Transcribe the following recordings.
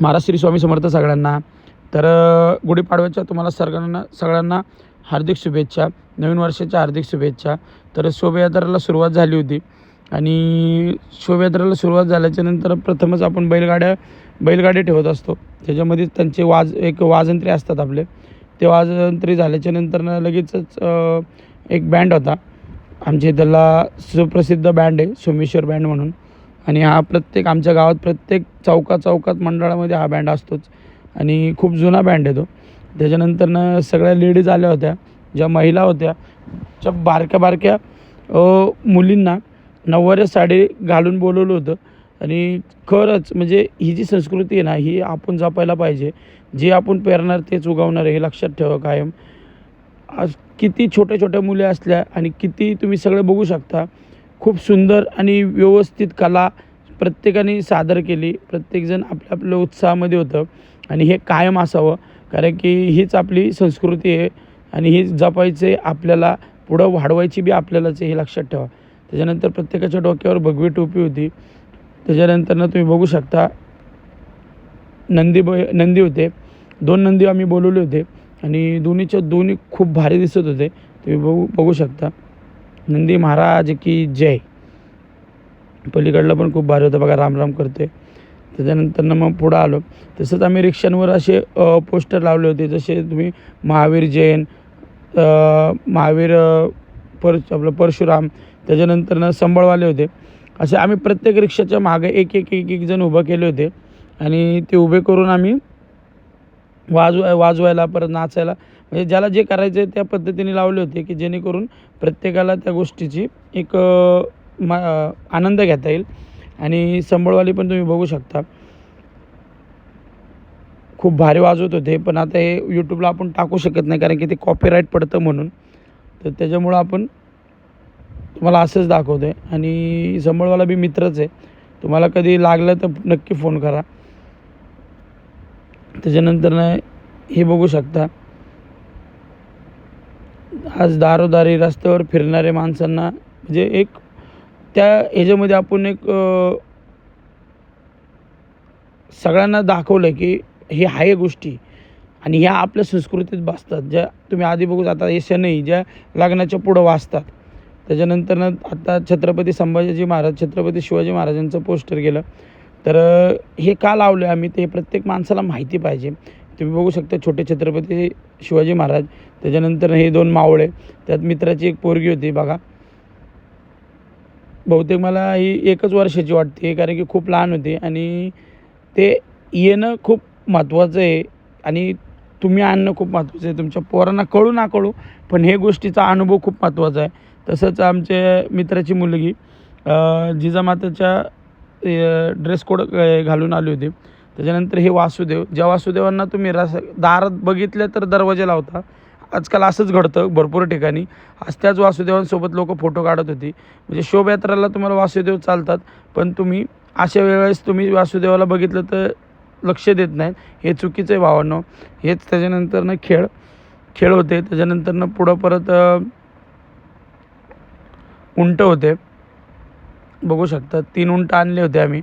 महाराज श्री स्वामी समर्थ सगळ्यांना. तर गुढीपाडव्याच्या तुम्हाला सगळ्यांना हार्दिक शुभेच्छा, नवीन वर्षाच्या हार्दिक शुभेच्छा. तर शोभायात्रेला सुरुवात झाली होती आणि शोभायात्रेला सुरुवात झाल्याच्यानंतर प्रथमच आपण बैलगाडी ठेवत असतो. त्याच्यामध्ये त्यांचे वाजंत्री असतात आपले. ते वाजंत्री झाल्याच्यानंतर लगेचच एक बँड होता आमच्या इथला सुप्रसिद्ध बँड आहे सोमेश्वर बँड म्हणून. आणि हा आमच्या गावात प्रत्येक चौकात मंडळामध्ये हा बँड असतोच आणि खूप जुना बँड आहे तो. त्याच्यानंतर सगळ्या लेडीज आल्या होत्या, ज्या महिला होत्या, ज्या बारक्या मुलींना नऊवारी साडी घालून बोलवलं होतं. आणि खरंच म्हणजे ही जी संस्कृती आहे ना, ही आपण जपायला पाहिजे. जे आपण पेरणार तेच उगवणार आहे, हे लक्षात ठेवा कायम. आज किती छोट्या मुली असल्या आणि किती तुम्ही सगळं बघू शकता, खूप सुंदर आणि व्यवस्थित कला प्रत्येकाने सादर केली. प्रत्येकजण आपल्या उत्साहामध्ये होतं आणि हे कायम असावं, कारण की हीच आपली संस्कृती आहे आणि ही जपायचे आपल्याला, पुढं वाढवायची बी आपल्यालाच आहे, हे लक्षात ठेवा. त्याच्यानंतर प्रत्येकाच्या डोक्यावर भगवी टोपी होती. त्याच्यानंतरनं तुम्ही बघू शकता नंदी होते. 2 नंदी आम्ही बोलवले होते आणि दोन्ही खूप भारी दिसत होते. तुम्ही बघू शकता. नंदी महाराज की जय. पलीकडलं पण खूप भारी होतं बघा, राम करते. त्याच्यानंतर मग पुढं आलो. तसंच आम्ही रिक्षांवर असे पोस्टर लावले होते, जसे तुम्ही महावीर जैन, आपलं परशुराम. त्याच्यानंतर संबळवाले होते. असे आम्ही प्रत्येक रिक्षाच्या मागे एक जण उभं केले होते आणि ते उभे करून आम्ही वाजवायला परत नाचायला, म्हणजे ज्याला जे करायचं आहे त्या पद्धतीने लावले होते, की जेणेकरून प्रत्येकाला त्या गोष्टीची एक आनंद घेता येईल. आणि संबळवाली पण तुम्ही बघू शकता, खूप भारी वाजवत होते. पण आता हे यूट्यूबला आपण टाकू शकत नाही, कारण की ते कॉपीराईट पडतं म्हणून. तर त्याच्यामुळं आपण तुम्हाला असंच दाखवतो आहे. आणि संबळवाला बी मित्रच आहे, तुम्हाला कधी लागलं तर नक्की फोन करा. त्याच्यानंतर हे बघू शकता, आज दारोदारी रस्त्यावर फिरणारे माणसांना म्हणजे एक त्या ह्याच्यामध्ये आपण एक सगळ्यांना दाखवलं की हे आहे गोष्टी आणि ह्या आपल्या संस्कृतीत बसतात, ज्या तुम्ही आधी बघू. आता हे सणही ज्या लग्नाच्या पुढं वाचतात. त्याच्यानंतर आता छत्रपती शिवाजी महाराजांचं पोस्टर गेलं. तर हे का लावलं आम्ही, ते प्रत्येक माणसाला माहिती पाहिजे. तुम्ही बघू शकता छोटे छत्रपती शिवाजी महाराज. त्याच्यानंतर हे 2 मावळे, त्यात मित्राची एक पोरगी होती बघा. बहुतेक मला ही 1च वर्षाची वाटते, कारण की खूप लहान होती. आणि ते येणं खूप महत्त्वाचं आहे आणि तुम्ही आणणं खूप महत्त्वाचं आहे. तुमच्या पोरांना कळू ना कळू, पण हे गोष्टीचा अनुभव खूप महत्त्वाचा आहे. तसंच आमच्या मित्राची मुलगी जिजामाताच्या ड्रेस कोड घालून आली होती. त्याच्यानंतर हे वासुदेव, ज्या वासुदेवांना तुम्ही दारात बघितलं तर दरवाजा लावता. आजकाल असंच घडतं भरपूर ठिकाणी. आज त्याच वासुदेवांसोबत लोक फोटो काढत होती. म्हणजे शोभायात्रेला तुम्हाला वासुदेव चालतात, पण तुम्ही अशा वेळेस तुम्ही वासुदेवाला बघितलं तर लक्ष देत नाहीत, हे चुकीचं आहे भावांनो. हेच त्याच्यानंतर खेळ होते. त्याच्यानंतर पुढं परत उंट होते, बघू शकता. 3 उंट आणले होते आम्ही.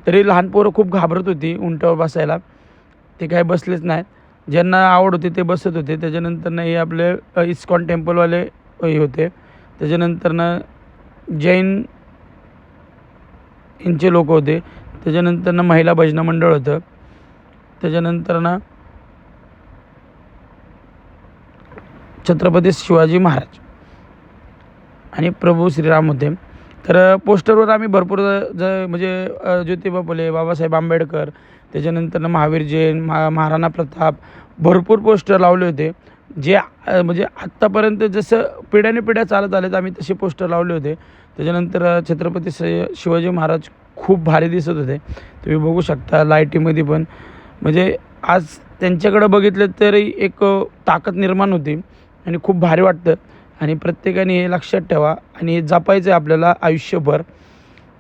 तरी लहान पोरं खूप घाबरत होती उंटावर बसायला, ते काही बसलेच नाहीत. ज्यांना आवड होती ते बसत होते. त्याच्यानंतर हे आपले इस्कॉन टेम्पलवाले हे होते. त्याच्यानंतर जैन यांचे लोक होते. त्याच्यानंतर महिला भजन मंडळ होतं. त्याच्यानंतर छत्रपती शिवाजी महाराज आणि प्रभू श्रीराम होते. तर पोस्टरवर आम्ही भरपूर म्हणजे ज्योतिबा फुले, बाबासाहेब आंबेडकर, त्याच्यानंतर महावीर जैन, महाराणा प्रताप, भरपूर पोस्टर लावले होते. जे म्हणजे आत्तापर्यंत जसं पिढ्या चालत आलेत आम्ही तसे पोस्टर लावले होते. त्याच्यानंतर छत्रपती शिवाजी महाराज खूप भारी दिसत होते. तुम्ही बघू शकता लाईटीमध्ये पण. म्हणजे आज त्यांच्याकडं बघितलं तरी एक ताकद निर्माण होती आणि खूप भारी वाटतं. आणि प्रत्येकाने हे लक्षात ठेवा आणि हे जपायचं आहे आपल्याला आयुष्यभर.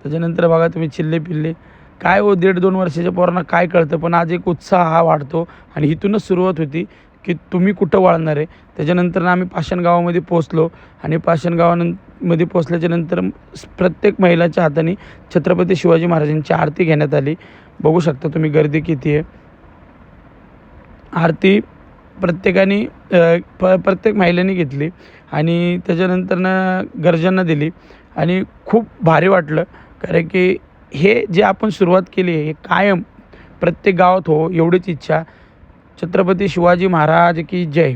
त्याच्यानंतर बघा तुम्ही चिल्ले पिल्ले काय 1.5-2 वर्षाच्या पोरांना काय कळतं, पण आज एक उत्साह हा वाढतो आणि इथूनच सुरुवात होती की तुम्ही कुठं वळणार आहे. त्याच्यानंतर आम्ही पाषाण गावामध्ये पोचलो आणि पाषाण गावामध्ये पोचल्याच्यानंतर प्रत्येक महिलाच्या हाताने छत्रपती शिवाजी महाराजांची आरती घेण्यात आली. बघू शकता तुम्ही गर्दी किती आहे. आरती प्रत्येकाने प्रत्येक महिलेने घेतली आणि त्याच्यानंतरनं गर्जना दिली आणि खूप भारी वाटलं. कारण की हे जे आपण सुरुवात केली आहे हे कायम प्रत्येक गावात हो एवढीच इच्छा. छत्रपती शिवाजी महाराज की जय.